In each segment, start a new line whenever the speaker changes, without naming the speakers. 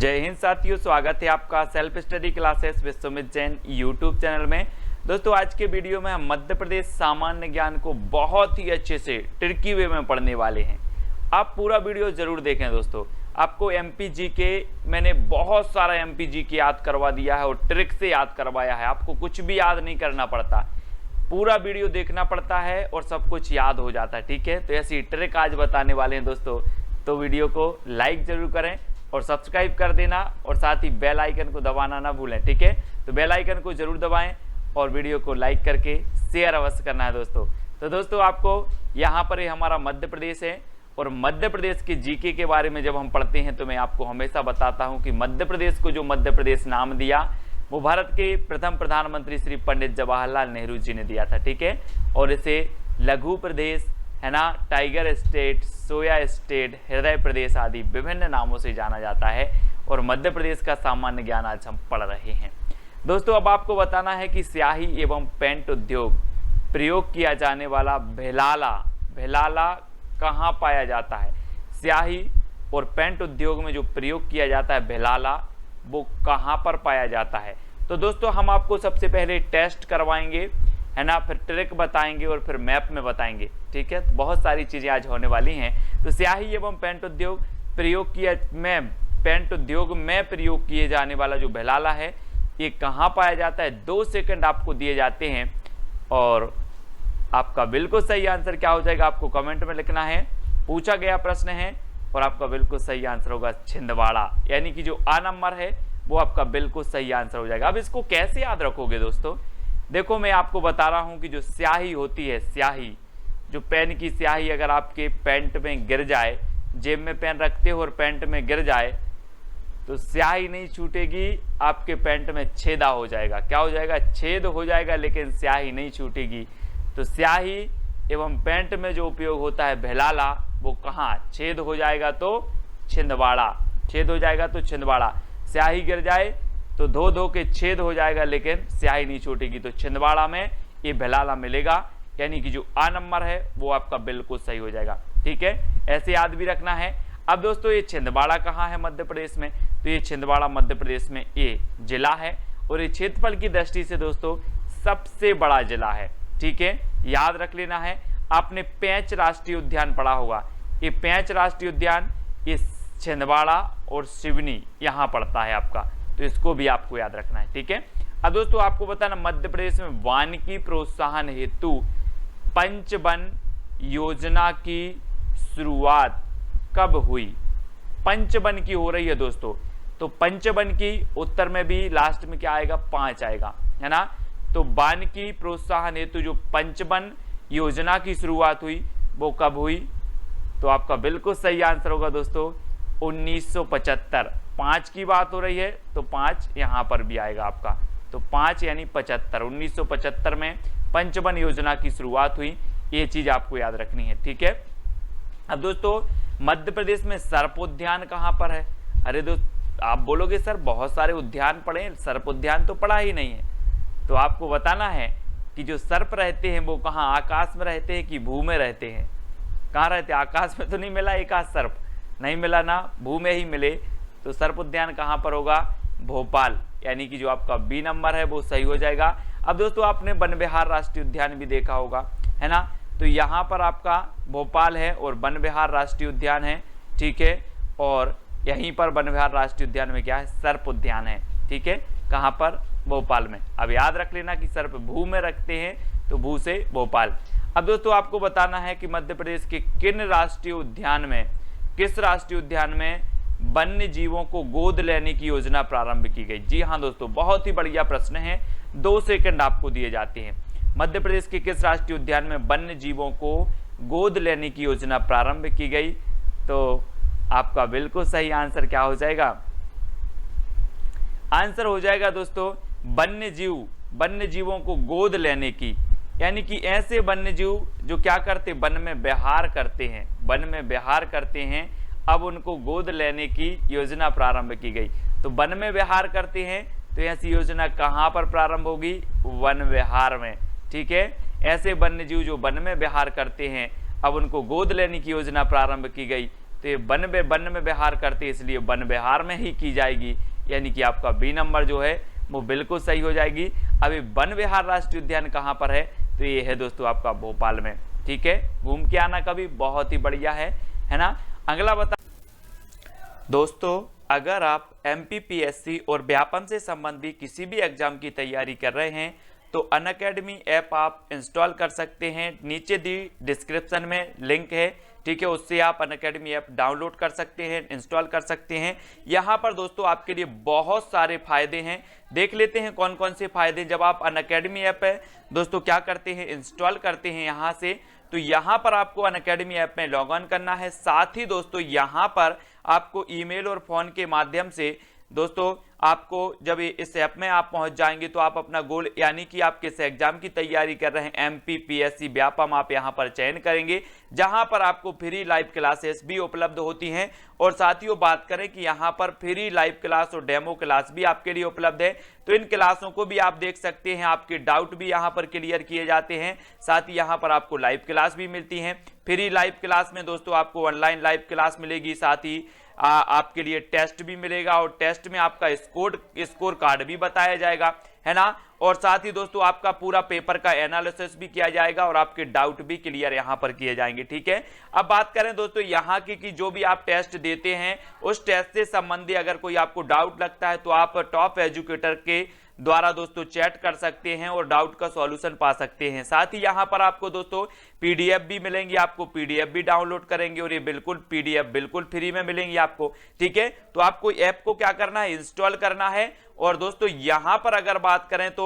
जय हिंद साथियों, स्वागत है आपका self study classes Vishwamit Jain YouTube channel में। दोस्तों आज के वीडियो में हम मध्य प्रदेश सामान्य ज्ञान को बहुत ही अच्छे से ट्रिकी वे में पढ़ने वाले हैं। आप पूरा वीडियो जरूर देखें दोस्तों। आपको एमपीजी के मैंने बहुत सारा एमपीजी के याद करवा दिया है और ट्रिक से याद करवाया है। आपको कुछ भी याद नहीं करना पड़ता, पूरा वीडियो देखना पड़ता है और सब कुछ याद हो जाता है। ठीक है, तो ऐसी ट्रिक आज बताने वाले हैं दोस्तों। तो वीडियो को लाइक जरूर करें और सब्सक्राइब कर देना और साथ ही बेल आइकन को दबाना ना भूलें। ठीक है, तो बेल आइकन को जरूर दबाएं और वीडियो को लाइक करके शेयर अवश्य करना है दोस्तों। तो दोस्तों आपको यहाँ पर हमारा मध्य प्रदेश है और मध्य प्रदेश के जीके के बारे में जब हम पढ़ते हैं तो मैं आपको हमेशा बताता हूँ कि मध्य प्रदेश को जो मध्य प्रदेश नाम दिया वो भारत के प्रथम प्रधानमंत्री श्री पंडित जवाहरलाल नेहरू जी ने दिया था। ठीक है, और इसे लघु प्रदेश है ना, टाइगर स्टेट, सोया स्टेट, हृदय प्रदेश आदि विभिन्न नामों से जाना जाता है। और मध्य प्रदेश का सामान्य ज्ञान आज हम पढ़ रहे हैं दोस्तों। अब आपको बताना है कि स्याही एवं पेंट उद्योग प्रयोग किया जाने वाला भेलाला कहाँ पाया जाता है। स्याही और पेंट उद्योग में जो प्रयोग किया जाता है भेलाला, वो कहाँ पर पाया जाता है। तो दोस्तों हम आपको सबसे पहले टेस्ट करवाएंगे है ना, फिर ट्रिक बताएंगे और फिर मैप में बताएंगे। ठीक है, तो बहुत सारी चीजें आज होने वाली हैं। तो स्याही एवं पेंट उद्योग में प्रयोग किए जाने वाला जो भेलाला है ये कहाँ पाया जाता है। 2 सेकंड आपको दिए जाते हैं और आपका बिल्कुल सही आंसर क्या हो जाएगा आपको कमेंट में लिखना है। पूछा गया प्रश्न है और आपका बिल्कुल सही आंसर होगा छिंदवाड़ा, यानी कि जो आ नंबर है वो आपका बिल्कुल सही आंसर हो जाएगा। अब इसको कैसे याद रखोगे दोस्तों, देखो मैं आपको बता रहा हूं कि जो स्याही होती है, स्याही जो पेन की स्याही अगर आपके पैंट में गिर जाए, जेब में पेन रखते हो और पैंट में गिर जाए तो स्याही नहीं छूटेगी, आपके पैंट में छेदा हो जाएगा। क्या हो जाएगा? छेद हो जाएगा, लेकिन स्याही नहीं छूटेगी। तो स्याही एवं पेंट में जो उपयोग होता है भेलाला, वो कहाँ छेद हो जाएगा तो छिंदवाड़ा, छेद हो जाएगा तो छिंदवाड़ा। स्याही गिर जाए तो धो के छेद हो जाएगा, लेकिन स्याही नहीं छूटेगी। तो छिंदवाड़ा में ये भेलाला मिलेगा, यानी कि जो आ नंबर है वो आपका बिल्कुल सही हो जाएगा। ठीक है, ऐसे याद भी रखना है। अब दोस्तों ये छिंदवाड़ा कहाँ है मध्य प्रदेश में, तो ये छिंदवाड़ा मध्य प्रदेश में ये जिला है और ये क्षेत्रफल की दृष्टि से दोस्तों सबसे बड़ा जिला है। ठीक है, याद रख लेना है। आपने पेंच राष्ट्रीय उद्यान पढ़ा होगा, ये पेंच राष्ट्रीय उद्यान ये छिंदवाड़ा और सिवनी यहाँ पड़ता है आपका, तो इसको भी आपको याद रखना है। ठीक है, अब दोस्तों आपको बताना मध्य प्रदेश में वानिकी प्रोत्साहन हेतु पंचवन योजना की शुरुआत कब हुई। पंचवन की हो रही है दोस्तों, तो पंचवन की उत्तर में भी लास्ट में क्या आएगा? 5 आएगा, है ना। तो वानिकी प्रोत्साहन हेतु जो पंचवन योजना की शुरुआत हुई वो कब हुई, तो आपका बिल्कुल सही आंसर होगा दोस्तों 1975। 5 की बात हो रही है तो 5 यहाँ पर भी आएगा आपका, तो 5 यानी 75। 1975 में पंचवन योजना की शुरुआत हुई, ये चीज आपको याद रखनी है। ठीक है, अब दोस्तों मध्य प्रदेश में सर्प उद्यान कहाँ पर है। अरे दोस्त आप बोलोगे सर बहुत सारे उद्यान पढ़े, सर्प उद्यान तो पढ़ा ही नहीं है। तो आपको बताना है कि जो सर्प रहते हैं वो कहाँ, आकाश में रहते हैं कि भू में रहते हैं। कहाँ रहते हैं? आकाश में तो नहीं मिला, एक आध सर्प नहीं मिला ना, भू में ही मिले। तो सर्प उद्यान कहाँ पर होगा? भोपाल, यानी कि जो आपका बी नंबर है वो सही हो जाएगा। अब दोस्तों आपने वन विहार राष्ट्रीय उद्यान भी देखा होगा, है ना, तो यहाँ पर आपका भोपाल है और वन विहार राष्ट्रीय उद्यान है। ठीक है, और यहीं पर वन विहार राष्ट्रीय उद्यान में क्या है? सर्प उद्यान है। ठीक है, कहाँ पर? भोपाल में। अब याद रख लेना कि सर्प भू में रखते हैं, तो भू से भोपाल। अब दोस्तों आपको बताना है कि मध्य प्रदेश के किस राष्ट्रीय उद्यान में वन्य जीवों को गोद लेने की योजना प्रारंभ की गई। जी हाँ दोस्तों, बहुत ही बढ़िया प्रश्न है। 2 सेकंड आपको दिए जाते हैं। मध्य प्रदेश के किस राष्ट्रीय उद्यान में वन्य जीवों को गोद लेने की योजना प्रारंभ की गई, तो आपका बिल्कुल सही आंसर क्या हो जाएगा? आंसर हो जाएगा दोस्तों वन्य जीवों को गोद लेने की, यानी कि ऐसे वन्य जीव जो क्या करते, वन में विहार करते हैं, अब उनको गोद लेने की योजना प्रारंभ की गई। तो वन में विहार करते हैं तो ऐसी योजना कहाँ पर प्रारंभ होगी? वन विहार में। ठीक है, ऐसे वन्य जीव जो वन में विहार करते हैं अब उनको गोद लेने की योजना प्रारंभ की गई, तो ये वन में विहार करते इसलिए वन विहार में ही की जाएगी, यानी कि आपका बी नंबर जो है वो बिल्कुल सही हो जाएगी। अभी वन विहार राष्ट्रीय उद्यान कहाँ पर है, तो ये है दोस्तों आपका भोपाल में। ठीक है, घूम के आना कभी, बहुत ही बढ़िया है ना। अगला बता दोस्तों, अगर आप MPPSC और व्यापम से संबंधित किसी भी एग्जाम की तैयारी कर रहे हैं तो अनअकैडमी ऐप आप इंस्टॉल कर सकते हैं। नीचे दी डिस्क्रिप्शन में लिंक है, ठीक है, उससे आप अनअकैडमी ऐप डाउनलोड कर सकते हैं, इंस्टॉल कर सकते हैं। यहाँ पर दोस्तों आपके लिए बहुत सारे फायदे हैं, देख लेते हैं कौन कौन से फायदे। जब आप अनअकैडमी ऐप है दोस्तों क्या करते हैं, इंस्टॉल करते हैं यहाँ से, तो यहाँ पर आपको अनअकैडमी ऐप में लॉग इन करना है। साथ ही दोस्तों यहाँ पर आपको ईमेल और फोन के माध्यम से दोस्तों आपको जब इस ऐप में आप पहुंच जाएंगे तो आप अपना गोल, यानी कि आप किस एग्जाम की तैयारी कर रहे हैं, MPPSC व्यापम, आप यहां पर चयन करेंगे, जहां पर आपको फ्री लाइव क्लासेस भी उपलब्ध होती हैं। और साथ ही वो बात करें कि यहां पर फ्री लाइव क्लास और डेमो क्लास भी आपके लिए उपलब्ध है, तो इन क्लासों को भी आप देख सकते हैं, आपके डाउट भी यहां पर क्लियर किए जाते हैं। साथ ही यहां पर आपको लाइव क्लास भी मिलती है। फ्री लाइव क्लास में दोस्तों आपको ऑनलाइन लाइव क्लास मिलेगी, साथ ही आपके लिए टेस्ट भी मिलेगा और टेस्ट में आपका स्कोर कार्ड भी बताया जाएगा, है ना। और साथ ही दोस्तों आपका पूरा पेपर का एनालिसिस भी किया जाएगा और आपके डाउट भी क्लियर यहां पर किए जाएंगे। ठीक है, अब बात करें दोस्तों यहां की कि जो भी आप टेस्ट देते हैं उस टेस्ट से संबंधी अगर कोई आपको डाउट लगता है तो आप टॉप एजुकेटर के द्वारा दोस्तों चैट कर सकते हैं और डाउट का सॉल्यूशन पा सकते हैं। साथ ही यहां पर आपको दोस्तों PDF भी मिलेंगी, आपको PDF भी डाउनलोड करेंगे और ये बिल्कुल PDF बिल्कुल फ्री में मिलेंगी आपको। ठीक है, तो आपको ऐप को क्या करना है, इंस्टॉल करना है। और दोस्तों यहां पर अगर बात करें तो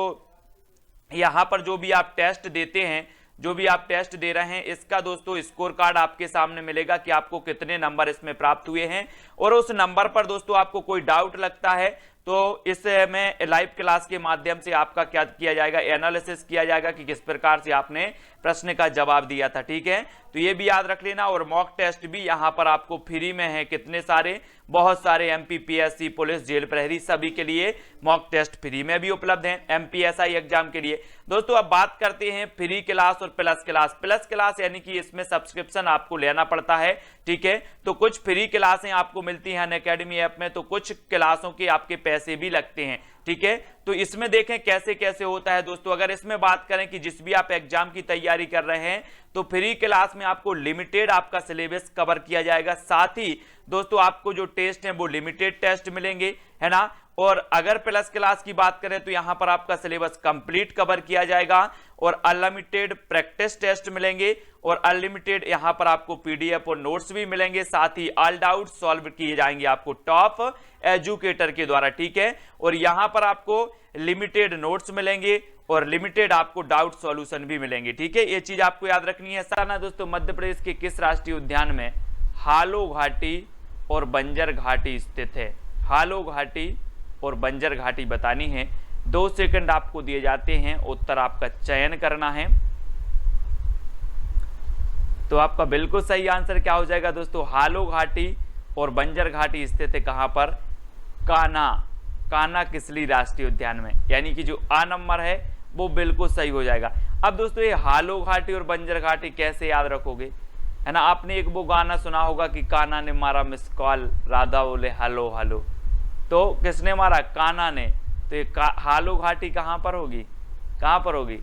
यहां पर जो भी आप टेस्ट देते हैं, जो भी आप टेस्ट दे रहे हैं, इसका दोस्तों स्कोर कार्ड आपके सामने मिलेगा कि आपको कितने नंबर इसमें प्राप्त हुए हैं। और उस नंबर पर दोस्तों आपको कोई डाउट लगता है तो इसमें लाइव क्लास के माध्यम से आपका क्या किया जाएगा, एनालिसिस किया जाएगा कि किस प्रकार से आपने प्रश्न का जवाब दिया था। ठीक है, तो ये भी याद रख लेना। और मॉक टेस्ट भी यहाँ पर आपको फ्री में है, कितने सारे, बहुत सारे MPPSC, पुलिस, जेल प्रहरी सभी के लिए मॉक टेस्ट फ्री में भी उपलब्ध हैं, MPSI एग्जाम के लिए। दोस्तों अब बात करते हैं फ्री क्लास और प्लस क्लास। प्लस क्लास यानी कि इसमें सब्सक्रिप्शन आपको लेना पड़ता है। ठीक है, तो कुछ फ्री क्लासें आपको मिलती हैं अनअकैडमी ऐप में, तो कुछ क्लासों के आपके पैसे भी लगते हैं। ठीक है, तो इसमें देखें कैसे कैसे होता है दोस्तों। अगर इसमें बात करें कि जिस भी आप एग्जाम की तैयारी कर रहे हैं तो फ्री क्लास में आपको लिमिटेड आपका सिलेबस कवर किया जाएगा। साथ ही दोस्तों आपको जो टेस्ट हैं वो लिमिटेड टेस्ट मिलेंगे, है ना। और अगर प्लस क्लास की बात करें तो यहां पर आपका सिलेबस कंप्लीट कवर किया जाएगा और अनलिमिटेड प्रैक्टिस टेस्ट मिलेंगे और अनलिमिटेड यहां पर आपको PDF और नोट्स भी मिलेंगे। साथ ही ऑल डाउट सॉल्व किए जाएंगे आपको टॉप एजुकेटर के द्वारा। ठीक है, और यहां पर आपको लिमिटेड नोट्स मिलेंगे और लिमिटेड आपको डाउट सॉल्यूशन भी मिलेंगे। ठीक है, ये चीज आपको याद रखनी है। साना दोस्तों मध्य प्रदेश के किस राष्ट्रीय उद्यान में हालो घाटी और बंजर घाटी स्थित है? हालो घाटी और बंजर घाटी बतानी है। 2 सेकंड आपको दिए जाते हैं, उत्तर आपका चयन करना है। तो आपका बिल्कुल सही आंसर क्या हो जाएगा दोस्तों, हालो घाटी और बंजर घाटी स्थित है कहां पर, कान्हा किसली राष्ट्रीय उद्यान में, यानी कि जो A नंबर है वो बिल्कुल सही हो जाएगा। अब दोस्तों ये हालो घाटी और बंजर घाटी कैसे याद रखोगे, है ना। आपने एक वो गाना सुना होगा कि कान्हा ने मारा मिस कॉल, राधा बोले हेलो हेलो, तो किसने मारा, कान्हा ने। तो ये हालो घाटी कहां पर होगी, कहां पर होगी,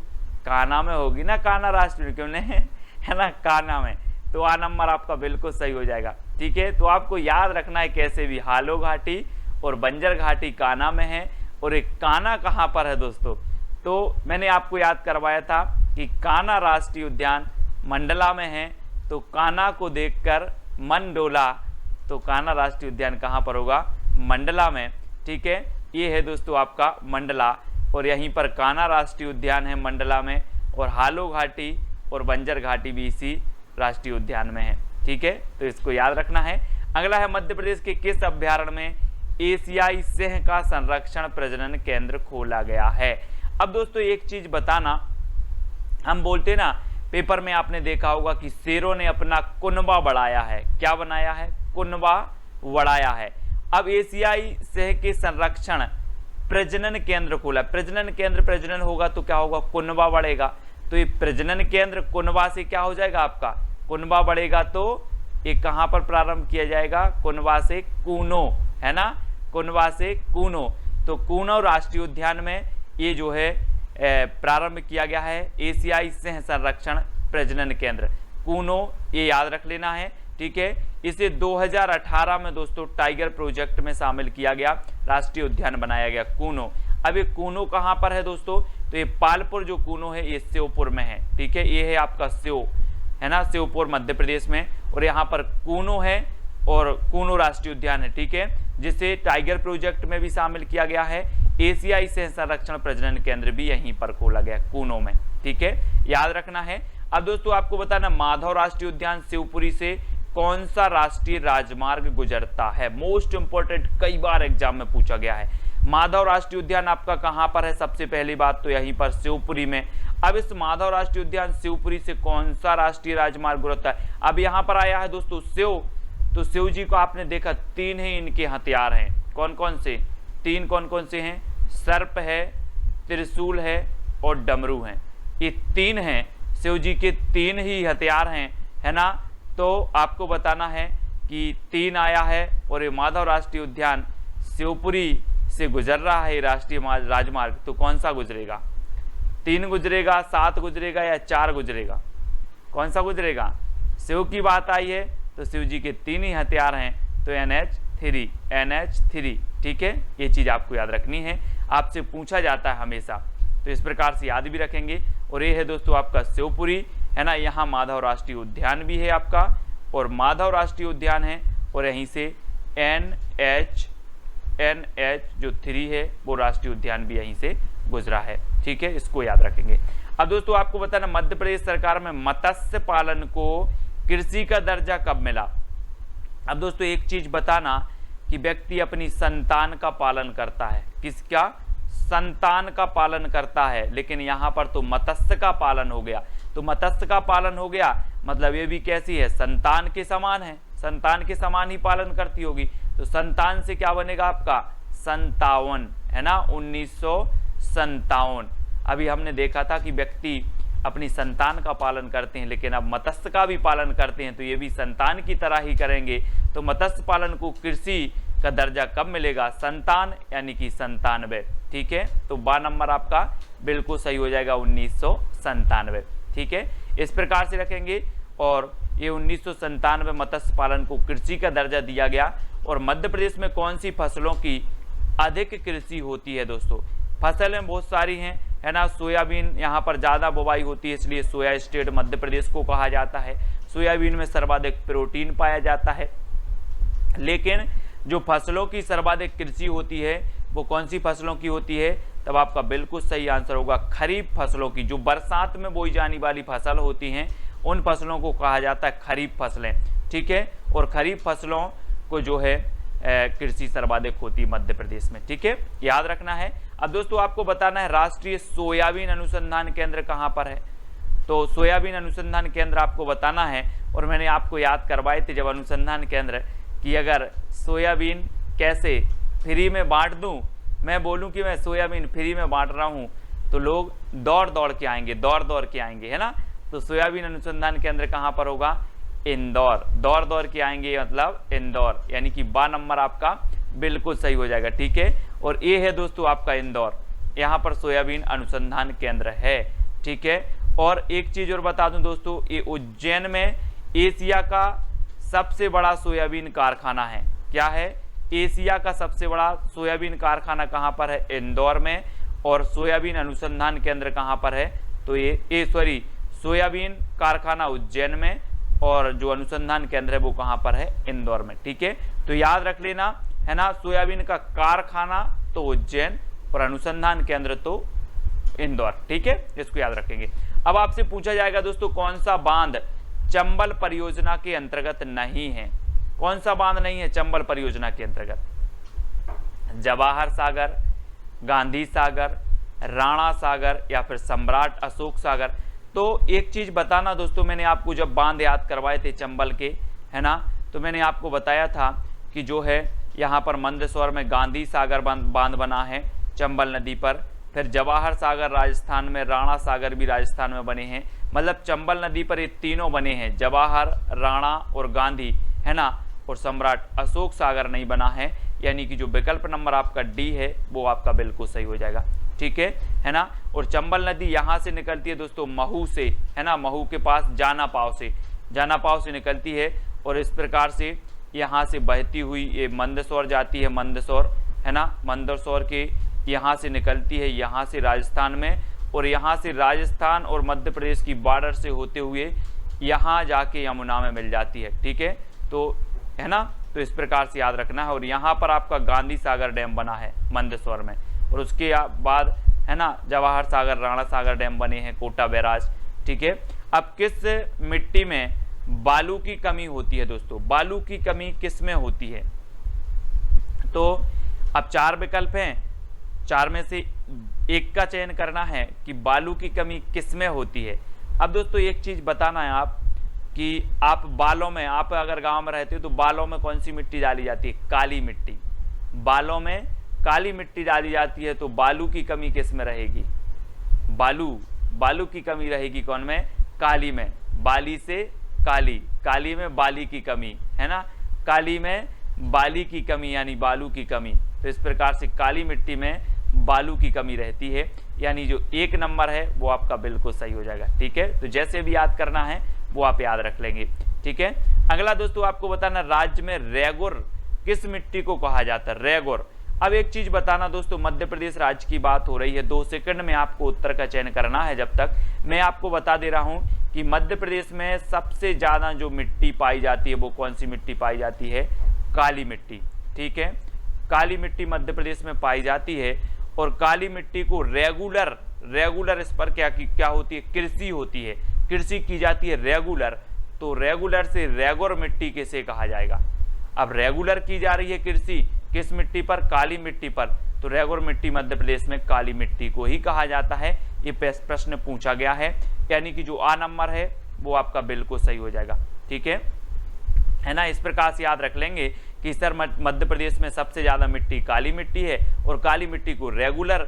कान्हा में होगी ना, कान्हा राष्ट्रीय, क्यों नहीं, है ना, कान्हा में। तो A नंबर आपका बिल्कुल सही हो जाएगा। ठीक है, तो आपको याद रखना है कैसे भी, हालो घाटी और बंजर घाटी कान्हा में है और एक कान्हा कहां पर है दोस्तों। तो मैंने आपको याद करवाया था कि कान्हा राष्ट्रीय उद्यान मंडला में है, तो कान्हा को देखकर मन डोला, तो कान्हा राष्ट्रीय उद्यान कहां पर होगा, मंडला में। ठीक है, ये है दोस्तों आपका मंडला और यहीं पर कान्हा राष्ट्रीय उद्यान है मंडला में, और हालो घाटी और बंजर घाटी भी इसी राष्ट्रीय उद्यान में है। ठीक है, तो इसको याद रखना है। अगला है मध्य प्रदेश के किस अभ्यारण्य में एशियाई सिंह का संरक्षण प्रजनन केंद्र खोला गया है? अब दोस्तों एक चीज बताना, हम बोलते ना पेपर में आपने देखा होगा कि शेरों ने अपना कुनबा बढ़ाया है, क्या बनाया है, कुनबा बढ़ाया है। अब एशियाई सिंह के संरक्षण प्रजनन केंद्र खोला, प्रजनन केंद्र, प्रजनन होगा तो क्या होगा, कुनबा बढ़ेगा। तो ये प्रजनन केंद्र कुनबा से क्या हो जाएगा आपका, कुनबा बढ़ेगा तो ये कहाँ पर प्रारंभ किया जाएगा? कुनवा से कूनो, है ना, कुनवा से कूनो। तो कूनो राष्ट्रीय उद्यान में ये जो है प्रारंभ किया गया है एशियाई सिंह संरक्षण प्रजनन केंद्र कूनो, ये याद रख लेना है, ठीक है। इसे 2018 में दोस्तों टाइगर प्रोजेक्ट में शामिल किया गया, राष्ट्रीय उद्यान बनाया गया कूनो। अब ये कूनो कहाँ पर है दोस्तों? तो ये पालपुर जो कूनो है ये श्योपुर में है, ठीक है। ये है आपका श्यो, है ना, श्योपुर मध्य प्रदेश में, और यहाँ पर कूनो है और कूनो राष्ट्रीय उद्यान है, ठीक है, जिसे टाइगर प्रोजेक्ट में भी शामिल किया गया है। एशियाई सिंह संरक्षण प्रजनन केंद्र भी यहीं पर खोला गया कूनो में, ठीक है, याद रखना है। अब दोस्तों आपको बताना, माधव राष्ट्रीय उद्यान शिवपुरी से कौन सा राष्ट्रीय राजमार्ग गुजरता है? मोस्ट इंपोर्टेंट, कई बार एग्जाम में पूछा गया है। माधव राष्ट्रीय उद्यान आपका कहां पर है? सबसे पहली बात तो यहीं पर शिवपुरी में। अब इस माधव राष्ट्रीय उद्यान शिवपुरी से कौन सा राष्ट्रीय राजमार्ग गुजरता है? अब यहां पर आया है दोस्तों शिव, तो शिव जी को आपने देखा 3 ही इनके हथियार हैं, कौन कौन से? 3 कौन कौन से हैं? सर्प है, त्रिशूल है और डमरू है। ये 3 हैं, शिव जी के 3 ही हथियार हैं, है ना। तो आपको बताना है कि 3 आया है, और ये माधव राष्ट्रीय उद्यान शिवपुरी से गुजर रहा है राष्ट्रीय राजमार्ग, तो कौन सा गुजरेगा? 3 गुजरेगा, 7 गुजरेगा या 4 गुजरेगा? कौन सा गुजरेगा? शिव की बात आई है तो शिव जी के 3 ही हथियार हैं, तो NH3, ठीक है। ये चीज आपको याद रखनी है, आपसे पूछा जाता है हमेशा, तो इस प्रकार से याद भी रखेंगे। और ये है दोस्तों आपका शिवपुरी, है ना, यहाँ माधव राष्ट्रीय उद्यान भी है आपका, और माधव राष्ट्रीय उद्यान है, और यहीं से NH जो 3 है वो राष्ट्रीय उद्यान भी यहीं से गुजरा है, ठीक है, इसको याद रखेंगे। अब दोस्तों आपको बताना, मध्य प्रदेश सरकार में मत्स्य पालन को कृषि का दर्जा कब मिला? अब दोस्तों एक चीज बताना कि व्यक्ति अपनी संतान का पालन करता है, किसका? संतान का पालन करता है, लेकिन यहाँ पर तो मत्स्य का पालन हो गया। तो मत्स्य का पालन हो गया मतलब ये भी कैसी है? संतान के समान है, संतान के समान ही पालन करती होगी। तो संतान से क्या बनेगा आपका? 57, है ना, 1957। अभी हमने देखा था कि व्यक्ति अपनी संतान का पालन करते हैं, लेकिन अब मत्स्य का भी पालन करते हैं, तो ये भी संतान की तरह ही करेंगे। तो मत्स्य पालन को कृषि का दर्जा कब मिलेगा? संतान, यानी कि 97, ठीक है। तो 12 नंबर आपका बिल्कुल सही हो जाएगा, 1997, ठीक है, इस प्रकार से रखेंगे। और ये 1997 मत्स्य पालन को कृषि का दर्जा दिया गया। और मध्य प्रदेश में कौन सी फसलों की अधिक कृषि होती है दोस्तों? फसलें बहुत सारी हैं, है ना। सोयाबीन यहाँ पर ज़्यादा बुवाई होती है, इसलिए सोया स्टेट मध्य प्रदेश को कहा जाता है। सोयाबीन में सर्वाधिक प्रोटीन पाया जाता है। लेकिन जो फसलों की सर्वाधिक कृषि होती है वो कौन सी फसलों की होती है? तब आपका बिल्कुल सही आंसर होगा खरीफ फसलों की। जो बरसात में बोई जाने वाली फसल होती हैं उन फसलों को कहा जाता है खरीफ फसलें, ठीक है। और खरीफ फसलों को जो है कृषि सर्वाधिक होती मध्य प्रदेश में, ठीक है, याद रखना है। अब दोस्तों आपको बताना है राष्ट्रीय सोयाबीन अनुसंधान केंद्र कहाँ पर है। तो सोयाबीन अनुसंधान केंद्र आपको बताना है, और मैंने आपको याद करवाए थे जब अनुसंधान केंद्र कि अगर सोयाबीन कैसे फ्री में बांट दूं, मैं बोलूं कि मैं सोयाबीन फ्री में बांट रहा हूं, तो लोग दौड़ दौड़ के आएंगे, है ना। तो सोयाबीन अनुसंधान केंद्र कहाँ पर होगा? इंदौर। दौड़ दौड़ के आएंगे मतलब इंदौर, यानी कि 12 नंबर आपका बिल्कुल सही हो जाएगा, ठीक है। और ये है दोस्तों आपका इंदौर, यहाँ पर सोयाबीन अनुसंधान केंद्र है, ठीक है। और एक चीज और बता दूं दोस्तों, ये उज्जैन में एशिया का सबसे बड़ा सोयाबीन कारखाना है। क्या है? एशिया का सबसे बड़ा सोयाबीन कारखाना कहाँ पर है? इंदौर में। और सोयाबीन अनुसंधान केंद्र कहाँ पर है? तो ये सोयाबीन कारखाना उज्जैन में, और जो अनुसंधान केंद्र है वो कहाँ पर है? इंदौर में, ठीक है। तो याद रख लेना, है ना, सोयाबीन का कारखाना तो उज्जैन और अनुसंधान केंद्र तो इंदौर, ठीक है, इसको याद रखेंगे। अब आपसे पूछा जाएगा दोस्तों कौन सा बांध चंबल परियोजना के अंतर्गत नहीं है? कौन सा बांध नहीं है चंबल परियोजना के अंतर्गत? जवाहर सागर, गांधी सागर, राणा सागर या फिर सम्राट अशोक सागर। तो एक चीज बताना दोस्तों, मैंने आपको जब बांध याद करवाए थे चंबल के, है ना, तो मैंने आपको बताया था कि जो है यहाँ पर मंदसौर में गांधी सागर बांध बना है चंबल नदी पर। फिर जवाहर सागर राजस्थान में, राणा सागर भी राजस्थान में बने हैं। मतलब चंबल नदी पर ये तीनों बने हैं, जवाहर, राणा और गांधी, है ना, और सम्राट अशोक सागर नहीं बना है, यानी कि जो विकल्प नंबर आपका डी है वो आपका बिल्कुल सही हो जाएगा। ठीक है ना। और चंबल नदी यहाँ से निकलती है दोस्तों महू से, है ना, महू के पास जाना पाव से निकलती है, और इस प्रकार से यहाँ से बहती हुई ये मंदसौर जाती है, मंदसौर, है ना, मंदसौर के यहाँ से निकलती है, यहाँ से राजस्थान में, और यहाँ से राजस्थान और मध्य प्रदेश की बॉर्डर से होते हुए यहाँ जाके यमुना में मिल जाती है। ठीक है, तो है ना, तो इस प्रकार से याद रखना है। और यहाँ पर आपका गांधी सागर डैम बना है मंदसौर में, और उसके बाद है ना जवाहर सागर, राणा सागर डैम बने हैं, कोटा बैराज। ठीक है, अब किस मिट्टी में बालू की कमी होती है दोस्तों? बालू की कमी किस में होती है? तो अब 4 विकल्प हैं, 4 में से एक का चयन करना है कि बालू की कमी किस में होती है। अब दोस्तों एक चीज बताना है आप कि आप बालों में, आप अगर गांव में रहते हो तो बालों में कौन सी मिट्टी डाली जाती है? काली मिट्टी। बालों में काली मिट्टी डाली जाती है, तो बालू की कमी किस में रहेगी? बालू की कमी रहेगी कौन में? काली में। बाली से काली, काली में बाली की कमी, है ना, काली में बाली की कमी यानी बालू की कमी। तो इस प्रकार से काली मिट्टी में बालू की कमी रहती है, यानी जो 1 नंबर है वो आपका बिल्कुल सही हो जाएगा। ठीक है, तो जैसे भी याद करना है वो आप याद रख लेंगे। ठीक है, अगला दोस्तों आपको बताना, राज्य में रेगुर किस मिट्टी को कहा जाता है? रेगुर। अब एक चीज बताना दोस्तों, मध्य प्रदेश राज्य की बात हो रही है, 2 सेकंड में आपको उत्तर का चयन करना है। जब तक मैं आपको बता दे रहा हूं कि मध्य प्रदेश में सबसे ज्यादा जो मिट्टी पाई जाती है वो कौन सी मिट्टी पाई जाती है? काली मिट्टी। ठीक है, काली मिट्टी मध्य प्रदेश में पाई जाती है, और काली मिट्टी को रेगुलर इस पर क्या होती है? कृषि होती है, कृषि की जाती है रेगुलर। तो रेगुलर से रेगुर मिट्टी किसे कहा जाएगा? अब रेगुलर की जा रही है कृषि किस मिट्टी पर? काली मिट्टी पर, तो रेगुर मिट्टी मध्य प्रदेश में काली मिट्टी को ही कहा जाता है। ये प्रश्न पूछा गया है, यानी कि जो आ नंबर है वो आपका बिल्कुल सही हो जाएगा। ठीक है ना, इस प्रकार से याद रख लेंगे कि सर मध्य प्रदेश में सबसे ज्यादा मिट्टी काली मिट्टी है, और काली मिट्टी को रेगुलर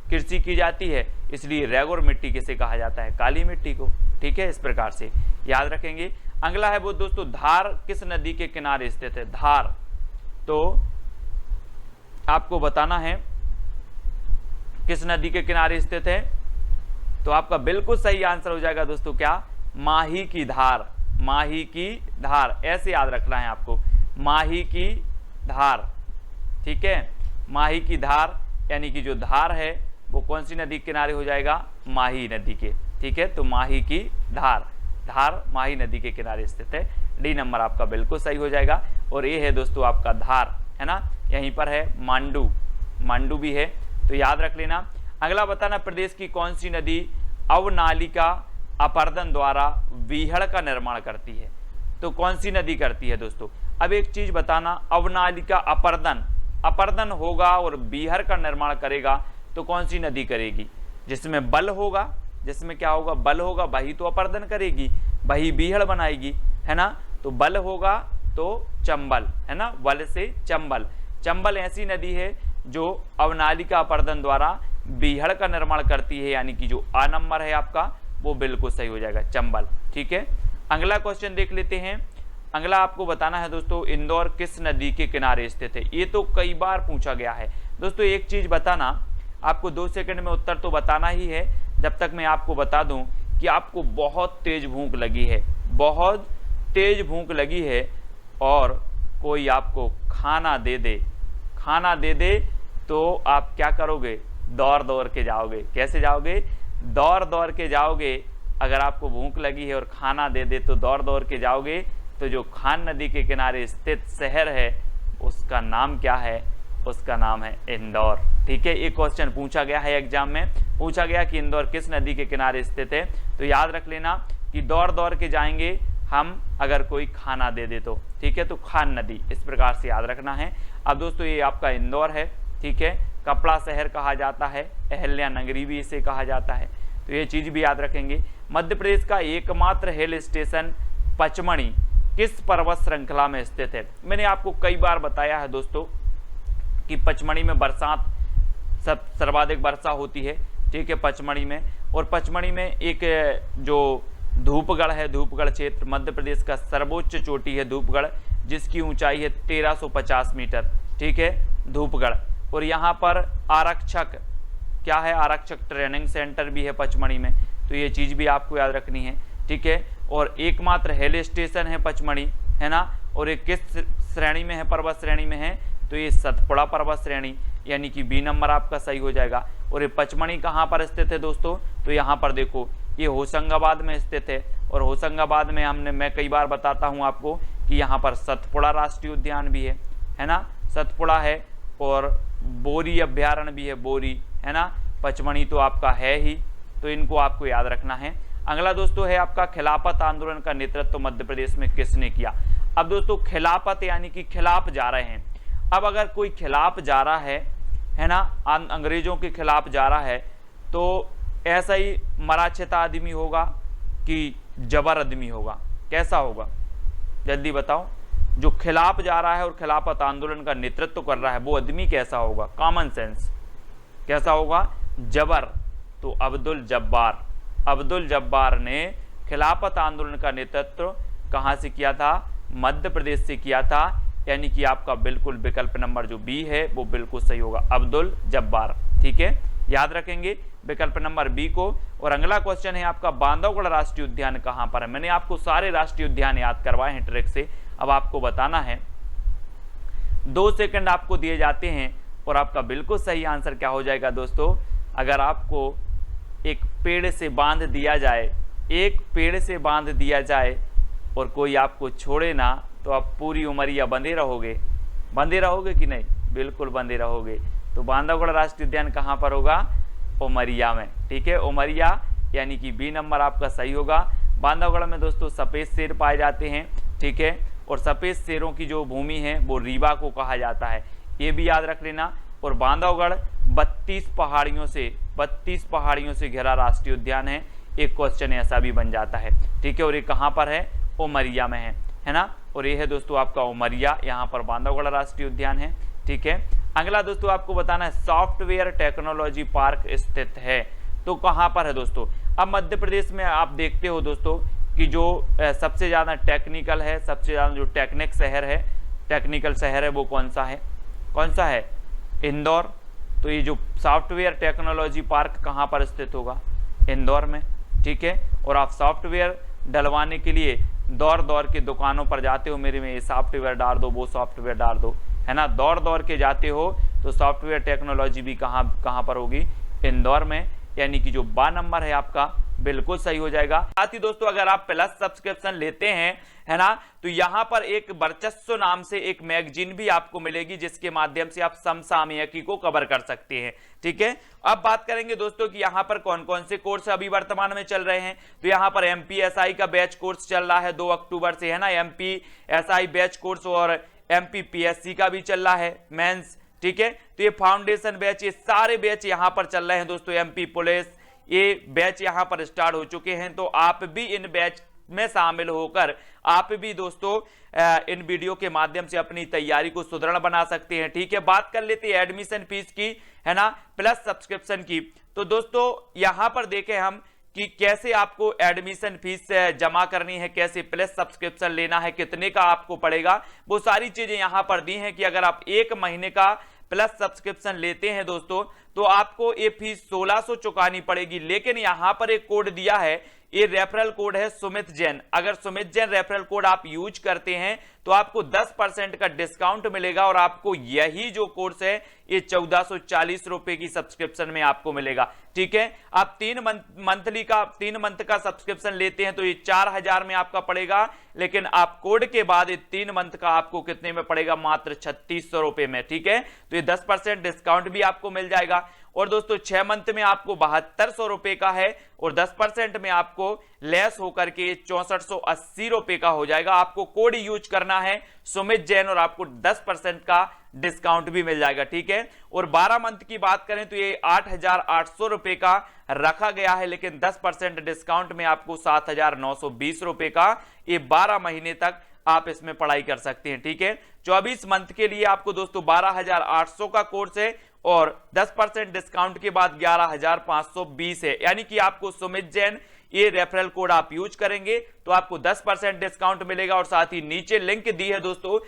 कृषि की जाती है, इसलिए रेगुलर मिट्टी किसे कहा जाता है? काली मिट्टी को। ठीक है, इस प्रकार से याद रखेंगे। अगला है वो दोस्तों, धार किस नदी के किनारे स्थित है? धार, तो आपको बताना है किस नदी के किनारे स्थित है, तो आपका बिल्कुल सही आंसर हो जाएगा दोस्तों क्या? माही की धार। माही की धार, ऐसे याद रखना है आपको, माही की धार। ठीक है, माही की धार, यानी कि जो धार है वो कौन सी नदी के किनारे हो जाएगा? माही नदी के। ठीक है, तो माही की धार, धार माही नदी के किनारे स्थित है। डी नंबर आपका बिल्कुल सही हो जाएगा। और ये है दोस्तों आपका धार, है ना, यहीं पर है। मांडू भी है, तो याद रख लेना। अगला बताना, प्रदेश की कौन सी नदी अवनालिका अपर्दन द्वारा बीहड़ का निर्माण करती है? तो कौन सी नदी करती है दोस्तों? अब एक चीज बताना, अवनालिका अपर्दन होगा और बीहड़ का निर्माण करेगा, तो कौन सी नदी करेगी? जिसमें बल होगा, जिसमें क्या होगा? बल होगा, वही तो अपर्दन करेगी, वही बीहड़ बनाएगी, है ना। तो बल होगा तो चंबल, है ना, बल से चंबल। चंबल ऐसी नदी है जो अवनालिका अपर्दन द्वारा बीहड़ का निर्माण करती है, यानी कि जो आ नंबर है आपका वो बिल्कुल सही हो जाएगा, चंबल। ठीक है, अगला क्वेश्चन देख लेते हैं। अगला आपको बताना है दोस्तों, इंदौर किस नदी के किनारे स्थित है? ये तो कई बार पूछा गया है दोस्तों। एक चीज बताना, आपको 2 सेकंड में उत्तर तो बताना ही है, जब तक मैं आपको बता दूं कि आपको बहुत तेज भूख लगी है, बहुत तेज भूख लगी है, और कोई आपको खाना दे दे तो आप क्या करोगे? दौड़ के जाओगे। कैसे जाओगे? दौड़ के जाओगे। अगर आपको भूख लगी है और खाना दे दे तो दौड़ के जाओगे। तो जो खान नदी के किनारे स्थित शहर है उसका नाम क्या है? उसका नाम है इंदौर। ठीक है, ये क्वेश्चन पूछा गया है एग्जाम में, पूछा गया कि इंदौर किस नदी के किनारे स्थित है। तो याद रख लेना कि दौड़ के जाएंगे हम अगर कोई खाना दे दे तो। ठीक है, तो खान नदी, इस प्रकार से याद रखना है। अब दोस्तों ये आपका इंदौर है। ठीक है, कपड़ा शहर कहा जाता है, अहल्या नगरी भी इसे कहा जाता है, तो ये चीज भी याद रखेंगे। मध्य प्रदेश का एकमात्र हिल स्टेशन पचमढ़ी किस पर्वत श्रृंखला में स्थित है? मैंने आपको कई बार बताया है दोस्तों कि पचमढ़ी में बरसात सर्वाधिक वर्षा होती है। ठीक है, पचमढ़ी में, और पचमढ़ी में एक जो धूपगढ़ है, धूपगढ़ क्षेत्र मध्य प्रदेश का सर्वोच्च चोटी है धूपगढ़, जिसकी ऊंचाई है 1350 मीटर, ठीक है, धूपगढ़। और यहाँ पर आरक्षक क्या है, आरक्षक ट्रेनिंग सेंटर भी है पचमढ़ी में, तो ये चीज़ भी आपको याद रखनी है, ठीक है। और एकमात्र हिल स्टेशन है पचमढ़ी, है ना, और ये किस श्रेणी में है, पर्वत श्रेणी में है, तो ये सतपुड़ा पर्वत श्रेणी, यानी कि बी नंबर आपका सही हो जाएगा। और ये पचमढ़ी कहाँ पर स्थित है दोस्तों, तो यहाँ पर देखो ये होशंगाबाद में स्थित है, और होशंगाबाद में मैं कई बार बताता हूँ आपको कि यहाँ पर सतपुड़ा राष्ट्रीय उद्यान भी है ना, सतपुड़ा है, और बोरी अभ्यारण्य भी है, बोरी, है ना, पचमढ़ी तो आपका है ही, तो इनको आपको याद रखना है। अगला दोस्तों है आपका खिलाफत आंदोलन का नेतृत्व मध्य प्रदेश में किसने किया। अब दोस्तों खिलाफत यानी कि खिलाफ जा रहे हैं। अब अगर कोई खिलाफ जा रहा है ना, अंग्रेजों के खिलाफ जा रहा है, तो ऐसा ही मराठा आदमी होगा कि जबर आदमी होगा, कैसा होगा जल्दी बताओ। जो खिलाफ जा रहा है और खिलाफत आंदोलन का नेतृत्व कर रहा है वो आदमी कैसा होगा, कॉमन सेंस कैसा होगा, जबर। तो अब्दुल जब्बार, अब्दुल जब्बार ने खिलाफत आंदोलन का नेतृत्व कहां से किया था, मध्य प्रदेश से किया था, यानी कि आपका बिल्कुल विकल्प नंबर जो बी है वो बिल्कुल सही होगा, अब्दुल जब्बार, ठीक है, याद रखेंगे विकल्प नंबर बी को। और अगला क्वेश्चन है आपका बांधवगढ़ राष्ट्रीय उद्यान कहां पर है। मैंने आपको सारे राष्ट्रीय उद्यान याद करवाए हैं ट्रिक से, अब आपको बताना है, 2 सेकंड आपको दिए जाते हैं और आपका बिल्कुल सही आंसर क्या हो जाएगा दोस्तों। अगर आपको एक पेड़ से बांध दिया जाए, एक पेड़ से बांध दिया जाए और कोई आपको छोड़े ना, तो आप पूरी उम्र या बंधे रहोगे, बंधे रहोगे कि नहीं, बिल्कुल बंधे रहोगे। तो बांधवगढ़ राष्ट्रीय उद्यान कहाँ पर होगा, उमरिया में, ठीक है, उमरिया, यानी कि बी नंबर आपका सही होगा। बांधवगढ़ में दोस्तों सफ़ेद शेर पाए जाते हैं, ठीक है, और सफ़ेद शेरों की जो भूमि है वो रीवा को कहा जाता है, ये भी याद रख लेना। और बांधवगढ़ 32 पहाड़ियों से घिरा राष्ट्रीय उद्यान है, एक क्वेश्चन ऐसा भी बन जाता है, ठीक है। और ये कहाँ पर है, उमरिया में है ना, और ये है दोस्तों आपका उमरिया, यहाँ पर बांधवगढ़ राष्ट्रीय उद्यान है, ठीक है। अगला दोस्तों आपको बताना है सॉफ्टवेयर टेक्नोलॉजी पार्क स्थित है, तो कहाँ पर है दोस्तों। अब मध्य प्रदेश में आप देखते हो दोस्तों कि जो सबसे ज़्यादा टेक्निकल है, सबसे ज़्यादा जो टेक्निक शहर है, टेक्निकल शहर है वो कौन सा है, कौन सा है, इंदौर। तो ये जो सॉफ्टवेयर टेक्नोलॉजी पार्क कहाँ पर स्थित होगा, इंदौर में, ठीक है। और आप सॉफ्टवेयर डलवाने के लिए दौड़ दौड़ के दुकानों पर जाते हो, मेरे में ये सॉफ्टवेयर डाल दो, वो सॉफ्टवेयर डाल दो, है ना, दौड़ दौड़ के जाते हो, तो सॉफ्टवेयर टेक्नोलॉजी भी कहाँ पर होगी, इंदौर में, यानी कि जो बा नंबर है आपका बिल्कुल सही हो जाएगा। साथ ही दोस्तों अगर आप प्लस सब्सक्रिप्शन लेते हैं, है ना, तो यहां पर एक वर्चस्व नाम से एक मैगजीन भी आपको मिलेगी, जिसके माध्यम से आप समसामयिकी को कवर कर सकते हैं, ठीक है। अब बात करेंगे दोस्तों कि यहां पर कौन कौन से कोर्स अभी वर्तमान में चल रहे हैं। तो यहां पर एमपीएसआई का बैच कोर्स चल रहा है 2 अक्टूबर से, है ना, एमपीएसआई बैच कोर्स, और एमपीपीएससी का भी चल रहा है मेंस, ठीक है। तो ये फाउंडेशन बैच, ये सारे बैच यहां पर चल रहे हैं दोस्तों। एमपी पुलिस, ये बैच यहां पर स्टार्ट हो चुके हैं, तो आप भी इन बैच में शामिल होकर आप भी दोस्तों इन वीडियो के माध्यम से अपनी तैयारी को सुदृढ़ बना सकते हैं, ठीक है। बात कर लेते हैं एडमिशन फीस की, है ना, प्लस सब्सक्रिप्शन की। तो दोस्तों यहां पर देखें हम कि कैसे आपको एडमिशन फीस जमा करनी है, कैसे प्लस सब्सक्रिप्शन लेना है, कितने का आपको पड़ेगा, वो सारी चीजें यहां पर दी हैं कि अगर आप 1 महीने का प्लस सब्सक्रिप्शन लेते हैं दोस्तों, तो आपको ये फीस 1600 चुकानी पड़ेगी। लेकिन यहां पर एक कोड दिया है, ये रेफरल कोड है सुमित जैन। अगर सुमित जैन रेफरल कोड आप यूज करते हैं तो आपको 10% का डिस्काउंट मिलेगा, और आपको यही जो कोर्स है ये 1440 रुपए की सब्सक्रिप्शन में आपको मिलेगा, ठीक है। आप 3 मंथ का सब्सक्रिप्शन लेते हैं तो ये 4000 में आपका पड़ेगा, लेकिन आप कोड के बाद 3 मंथ का आपको कितने में पड़ेगा, मात्र 3600 रुपए में, ठीक है। तो ये 10% डिस्काउंट भी आपको मिल जाएगा। और दोस्तों 6 मंथ में आपको 7200 रुपए का है, और 10% में आपको लेस होकर के 6480 रुपए का हो जाएगा। आपको कोड यूज करना है सुमित जैन, और आपको 10% का डिस्काउंट भी मिल जाएगा, ठीक है। और 12 मंथ की बात करें तो ये 8800 रुपए का रखा गया है, लेकिन 10% डिस्काउंट में आपको 7920 रुपए का ये 12 महीने तक आप इसमें पढ़ाई कर सकते हैं, ठीक है। 24 मंथ के लिए आपको दोस्तों 12800 का कोर्स है, और 10% डिस्काउंट के बाद 11,520 है। यानी कि आपको सुमित जैन ये रेफरल कोड आप यूज करेंगे तो आपको 10% डिस्काउंट मिलेगा। और साथ ही नीचे लिंक दी है दोस्तों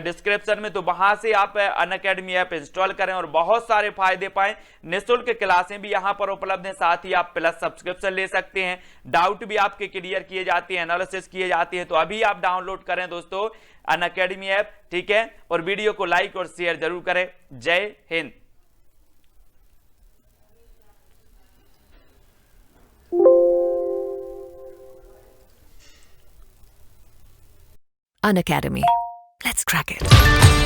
डिस्क्रिप्शन में, तो वहां से आप अनअकैडमी ऐप इंस्टॉल करें और बहुत सारे फायदे पाएं। निःशुल्क क्लासें भी यहां पर उपलब्ध हैं, साथ ही आप प्लस सब्सक्रिप्शन ले सकते हैं, डाउट भी आपके क्लियर किए जाते हैं, एनालिसिस किए जाते हैं। तो अभी आप डाउनलोड करें दोस्तों अनअकैडमी ऐप, ठीक है। और वीडियो को लाइक और शेयर जरूर करें। जय Hind.
Unacademy. Let's crack it.